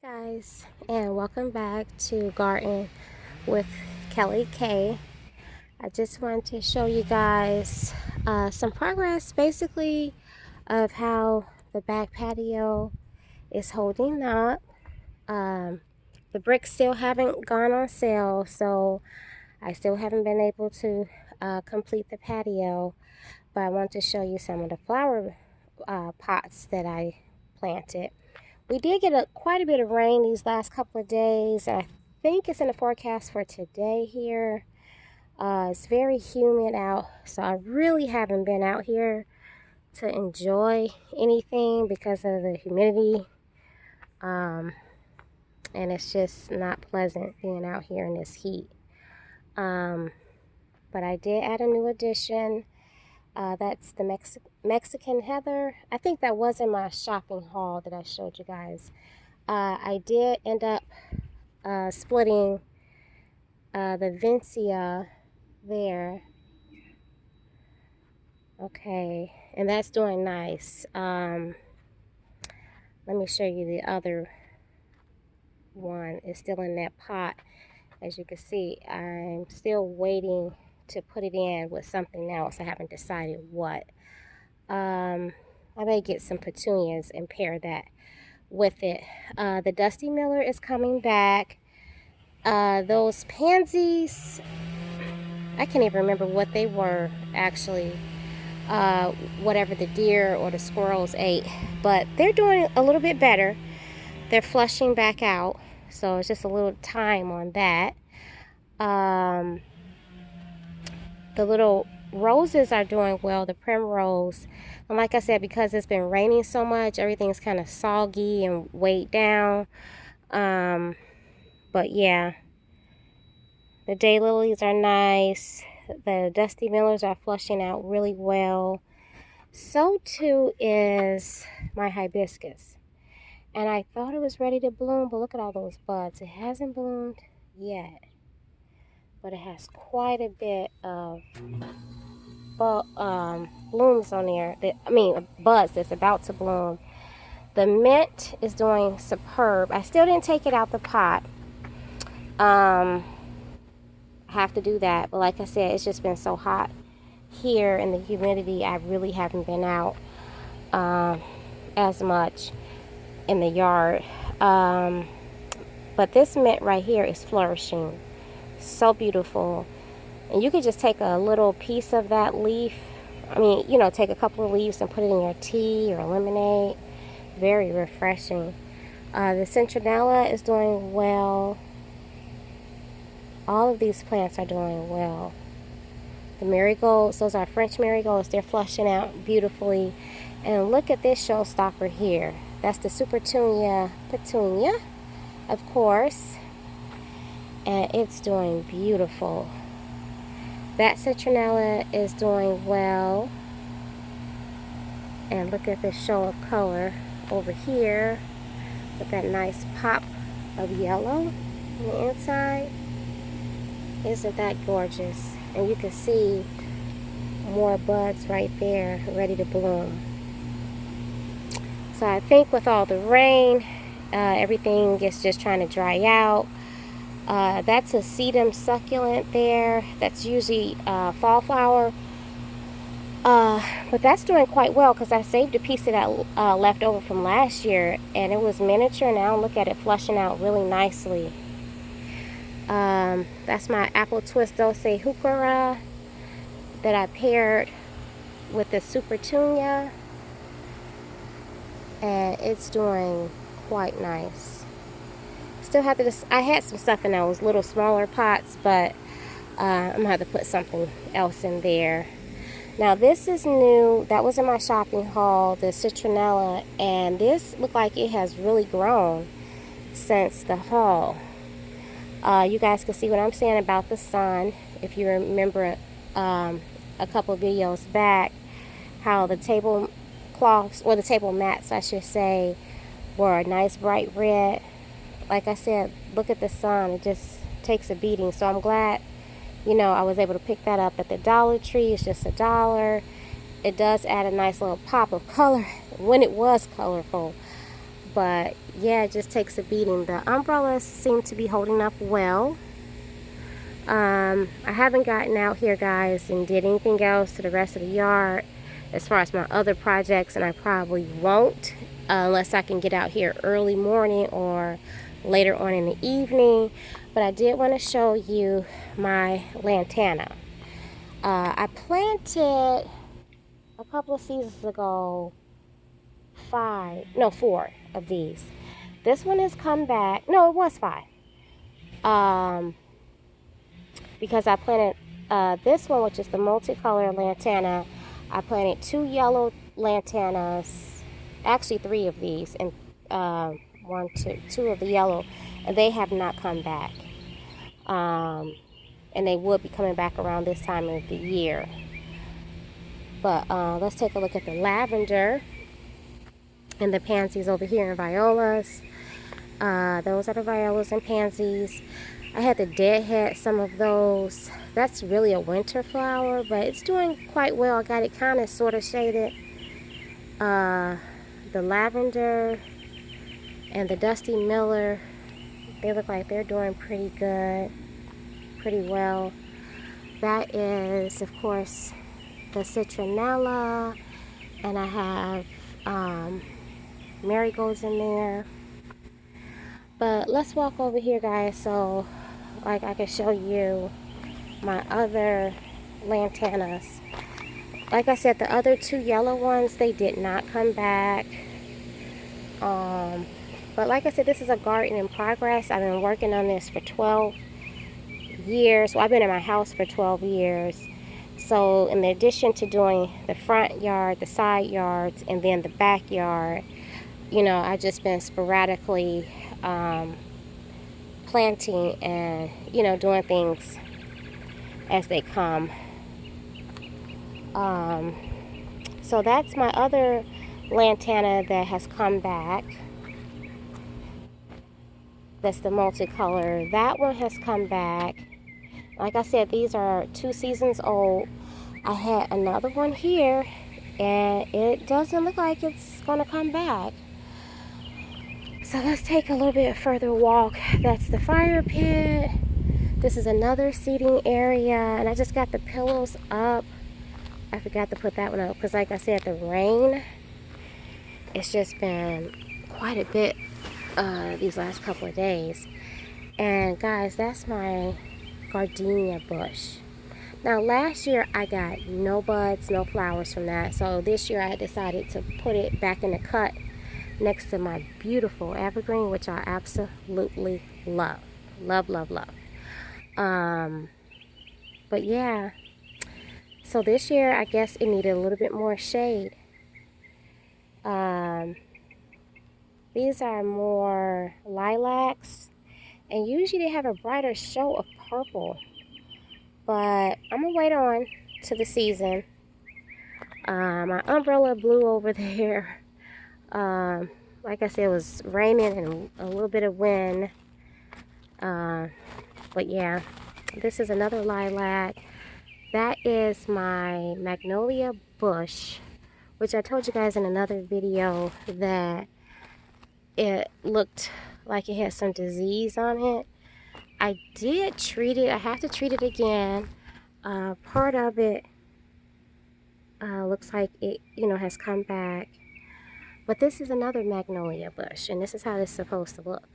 Guys, and welcome back to Garden with Kelly K. I just wanted to show you guys some progress basically of how the back patio is holding up. The bricks still haven't gone on sale, so I still haven't been able to complete the patio, but I want to show you some of the flower pots that I planted. We did get quite a bit of rain these last couple of days. I think it's in the forecast for today here. It's very humid out, so I really haven't been out here to enjoy anything because of the humidity. And it's just not pleasant being out here in this heat. But I did add a new addition. That's the Mexican heather. I think that was in my shopping haul that I showed you guys. I did end up splitting the Vincia there. Okay, and that's doing nice. Let me show you the other one. It's still in that pot. As you can see, I'm still waiting to put it in with something else. I haven't decided what. I may get some petunias and pair that with it. The Dusty Miller is coming back. Those pansies, I can't even remember what they were actually. Whatever the deer or the squirrels ate, but they're doing a little bit better. They're flushing back out, so it's just a little time on that. The little roses are doing well, the primrose. And like I said, because it's been raining so much, everything's kind of soggy and weighed down. But yeah, the daylilies are nice. The Dusty Millers are flushing out really well. So too is my hibiscus. And I thought it was ready to bloom, but look at all those buds. It hasn't bloomed yet, but it has quite a bit of blooms on there. Buds that's about to bloom. The mint is doing superb. I still didn't take it out the pot. I have to do that, but like I said, it's just been so hot here and the humidity. I really haven't been out as much in the yard. But this mint right here is flourishing. So beautiful. And you could just take a little piece of that leaf. Take a couple of leaves and put it in your tea or lemonade. Very refreshing. The citronella is doing well. All of these plants are doing well. The marigolds, those are French marigolds. They're flushing out beautifully. And look at this showstopper here. That's the Supertunia Petunia, of course. And it's doing beautiful. That citronella is doing well. And look at this show of color over here with that nice pop of yellow on the inside. Isn't that gorgeous? And you can see more buds right there ready to bloom. So I think with all the rain, everything is just trying to dry out. That's a Sedum Succulent there. That's usually fall flower. But that's doing quite well because I saved a piece of that left over from last year, and it was miniature. Now look at it flushing out really nicely. That's my apple twist dulce heuchera that I paired with the Supertunia, and it's doing quite nice. Still have to I had some stuff in those little smaller pots, but I'm gonna have to put something else in there. Now this is new. That was in my shopping haul, the citronella, and this looked like it has really grown since the haul. You guys can see what I'm saying about the sun. If you remember a couple of videos back, how the tablecloths, or the table mats I should say, were a nice bright red. Like I said, look at the sun. It just takes a beating. So I'm glad, I was able to pick that up at the Dollar Tree. It's just $1. It does add a nice little pop of color when it was colorful. But yeah, it just takes a beating. The umbrellas seem to be holding up well. I haven't gotten out here, guys, and did anything else to the rest of the yard as far as my other projects, and I probably won't unless I can get out here early morning or later on in the evening. But I did want to show you my lantana. I planted a couple of seasons ago 4 of these. This one has come back. No, it was 5. Because I planted this one, which is the multicolor lantana. I planted 2 yellow lantanas, actually 3 of these, and 2 of the yellow, and they have not come back. And they would be coming back around this time of the year. But let's take a look at the lavender and the pansies over here, and violas. Those are the violas and pansies. I had to deadhead some of those. That's really a winter flower, but it's doing quite well. I got it kind of sort of shaded. The lavender and the Dusty Miller, they look like they're doing pretty good, pretty well. That is, of course, the citronella, and I have marigolds in there. But let's walk over here, guys, so like I can show you my other lantanas. Like I said, the other 2 yellow ones, they did not come back. But like I said, this is a garden in progress. I've been working on this for 12 years. Well, I've been in my house for 12 years. So in addition to doing the front yard, the side yards, and then the backyard, you know, I've just been sporadically planting and, you know, doing things as they come. So that's my other lantana that has come back. That's the multicolor. That one has come back. Like I said, these are 2 seasons old. I had another one here, and it doesn't look like it's gonna come back. So let's take a little bit further walk. That's the fire pit. This is another seating area, and I just got the pillows up. I forgot to put that one up because, like I said, the rain, it's just been quite a bit these last couple of days. And guys, that's my Gardenia Bush. Now last year I got no buds, no flowers from that. So this year I decided to put it back in the cut next to my beautiful evergreen, which I absolutely love. Love, love, love. But yeah, so this year I guess it needed a little bit more shade. These are more lilacs, and usually they have a brighter show of purple, but I'm gonna wait on to the season. My umbrella blew over there. Like I said, it was raining and a little bit of wind. But yeah, this is another lilac. That is my Magnolia Bush, which I told you guys in another video that it looked like it had some disease on it. I did treat it. I have to treat it again. Part of it looks like it, you know, has come back. But this is another Magnolia Bush, and this is how it's supposed to look.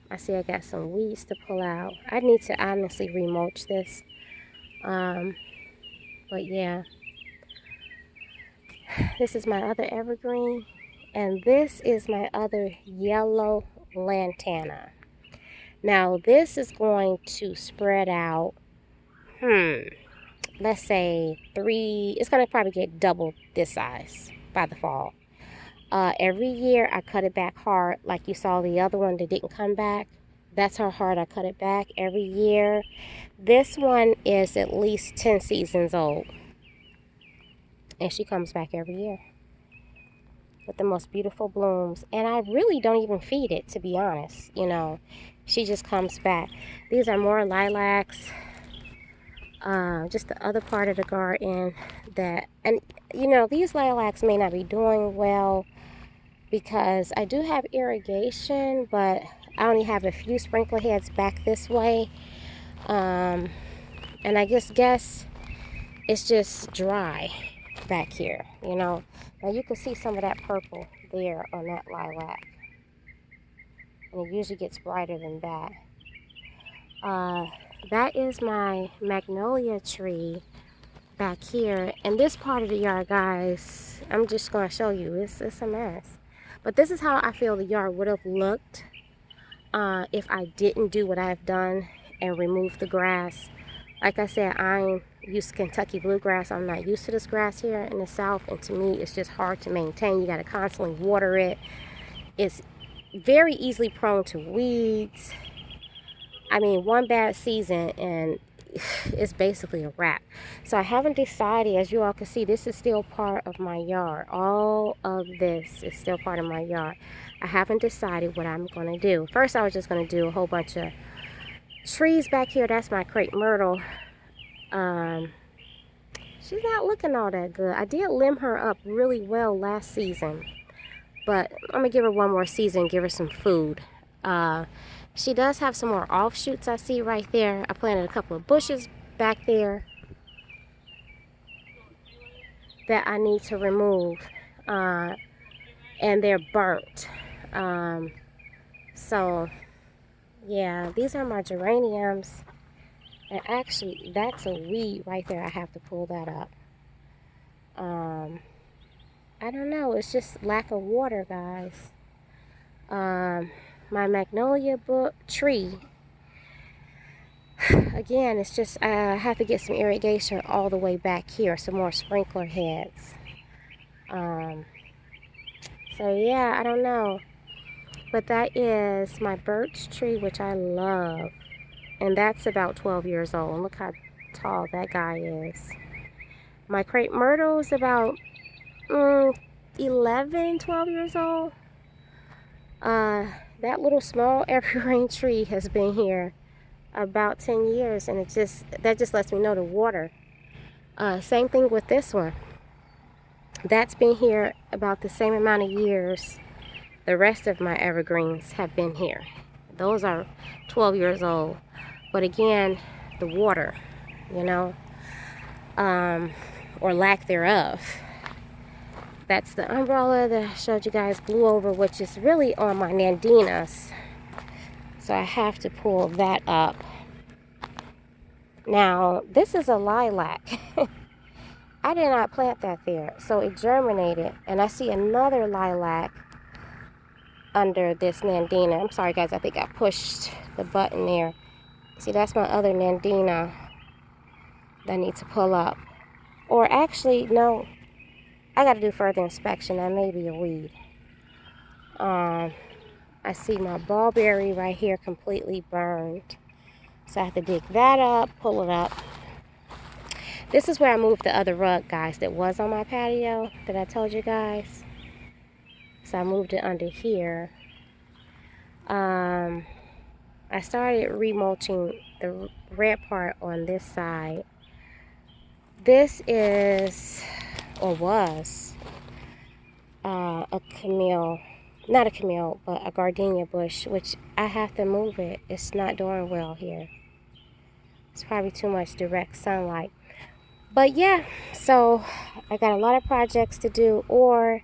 I see I got some weeds to pull out. I need to honestly remulch this. But yeah, this is my other evergreen, and this is my other yellow lantana. Now this is going to spread out, let's say 3, it's going to probably get double this size by the fall. Every year I cut it back hard, like you saw the other one that didn't come back. That's how hard I cut it back every year. This one is at least 10 seasons old, and she comes back every year with the most beautiful blooms. And I really don't even feed it, to be honest. You know, she just comes back. These are more lilacs. Just the other part of the garden that, and you know, these lilacs may not be doing well because I do have irrigation, but I only have a few sprinkler heads back this way. And I just guess it's just dry back here, you know. Now you can see some of that purple there on that lilac. And it usually gets brighter than that. That is my magnolia tree back here. And this part of the yard, guys, I'm just going to show you. It's a mess. But this is how I feel the yard would have looked if I didn't do what I've done and remove the grass. Like I said, I'm used to Kentucky bluegrass. I'm not used to this grass here in the South. And to me, it's just hard to maintain. You got to constantly water it. It's very easily prone to weeds. I mean, one bad season and it's basically a wrap. So I haven't decided. As you all can see, this is still part of my yard. All of this is still part of my yard. I haven't decided what I'm going to do. First, I was just going to do a whole bunch of trees back here. That's my Crape Myrtle. She's not looking all that good. I did limb her up really well last season, but I'm going to give her one more season, give her some food. She does have some more offshoots I see right there. I planted a couple of bushes back there that I need to remove, and they're burnt. So yeah, these are my geraniums, and actually that's a weed right there. I have to pull that up. I don't know, it's just lack of water, guys. My magnolia tree, again, it's just I have to get some irrigation all the way back here, some more sprinkler heads. So yeah, I don't know, but that is my birch tree, which I love, and that's about 12 years old. Look how tall that guy is. My Crape Myrtle is about 11, 12 years old. That little small evergreen tree has been here about 10 years, and that just lets me know the water. Same thing with this one. That's been here about the same amount of years the rest of my evergreens have been here. Those are 12 years old. But again, the water, you know, or lack thereof. That's the umbrella that I showed you guys blew over, which is really on my nandinas. So I have to pull that up. Now, this is a lilac. I did not plant that there, so it germinated. And I see another lilac under this nandina. I'm sorry, guys, I think I pushed the button there. See, that's my other nandina that I need to pull up. Or actually, no, I got to do further inspection. That may be a weed. I see my barberry right here completely burned. So I have to dig that up, pull it up. This is where I moved the other rug, guys, that was on my patio that I told you guys. So I moved it under here. I started remulching the red part on this side. This is, or was, a camille, not a camille, but a gardenia bush, which I have to move it. It's not doing well here. It's probably too much direct sunlight. But yeah, so I got a lot of projects to do, or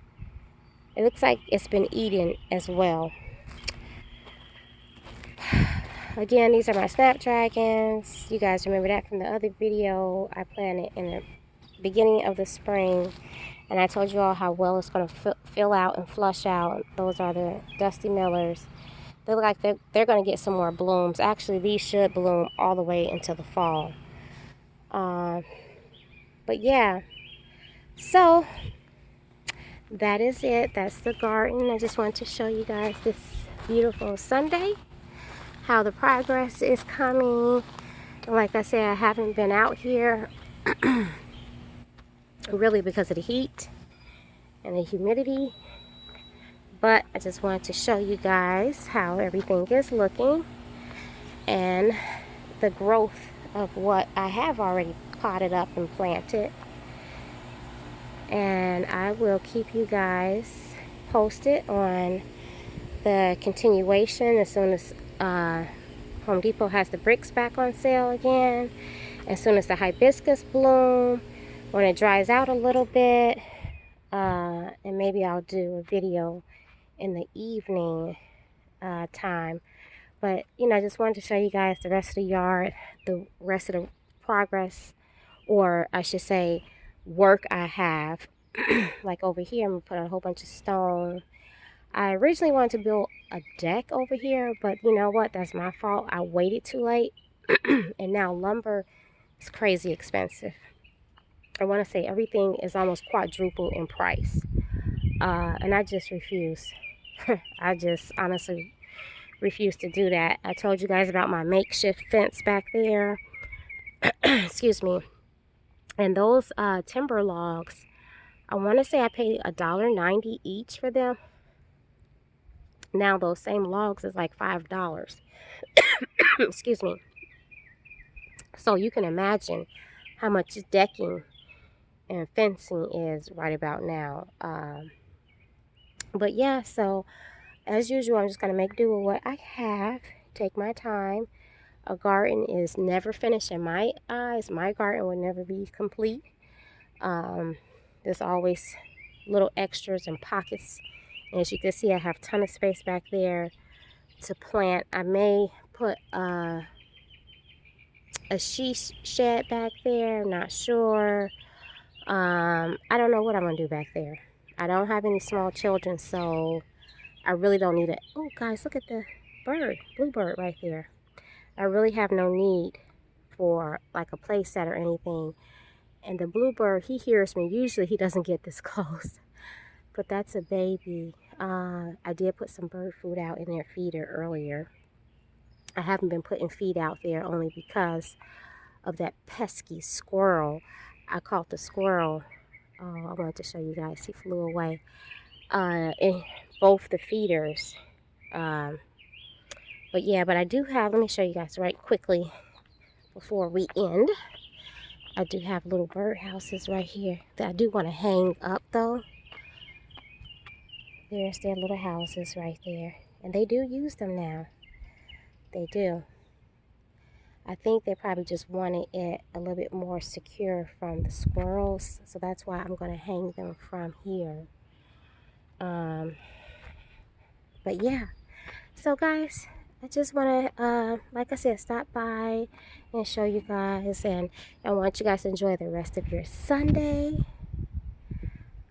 it looks like it's been eaten as well. Again, these are my Snapdragons. You guys remember that from the other video I planted in the beginning of the spring. And I told you all how well it's going to fill out and flush out. Those are the Dusty Millers. They look like they're going to get some more blooms. Actually, these should bloom all the way into the fall. But yeah, so that is it. That's the garden. I just wanted to show you guys this beautiful Sunday, how the progress is coming. And like I said, I haven't been out here really because of the heat and the humidity, but I just wanted to show you guys how everything is looking and the growth of what I have already potted up and planted. And I will keep you guys posted on the continuation as soon as Home Depot has the bricks back on sale again. As soon as the hibiscus bloom, when it dries out a little bit, and maybe I'll do a video in the evening time. But you know, I just wanted to show you guys the rest of the yard, the rest of the progress, or I should say work I have. Like over here, I'm gonna put a whole bunch of stone. I originally wanted to build a deck over here, but you know what, that's my fault. I waited too late. And now lumber is crazy expensive. I want to say everything is almost quadruple in price, and I just refuse. I just honestly refuse to do that. I told you guys about my makeshift fence back there. Excuse me. And those timber logs, I want to say I paid $1.90 each for them. Now those same logs is like $5. Excuse me. So you can imagine how much decking and fencing is right about now. But yeah, so as usual, I'm just going to make do with what I have. Take my time. A garden is never finished in my eyes. My garden will never be complete. There's always little extras and pockets. And as you can see, I have a ton of space back there to plant. I may put a she shed back there. I'm not sure. I don't know what I'm going to do back there. I don't have any small children, so I really don't need it. Oh, guys, look at the bird, bluebird right there. I really have no need for like a play set or anything. And the bluebird, he hears me. Usually he doesn't get this close, but that's a baby. I did put some bird food out in their feeder earlier. I haven't been putting feed out there only because of that pesky squirrel. I caught the squirrel. Oh, I wanted to show you guys. He flew away. In both the feeders. But yeah, but I do have, let me show you guys right quickly before we end. I do have little bird houses right here that I do want to hang up though. There's their little houses right there. And they do use them now. They do. I think they probably just wanted it a little bit more secure from the squirrels. So that's why I'm going to hang them from here. But yeah. So guys, I just want to, like I said, stop by and show you guys. And I want you guys to enjoy the rest of your Sunday.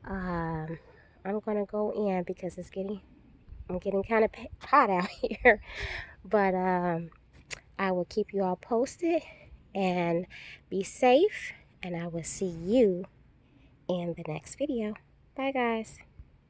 I'm going to go in because I'm getting kind of hot out here. But I will keep you all posted and be safe. And I will see you in the next video. Bye, guys.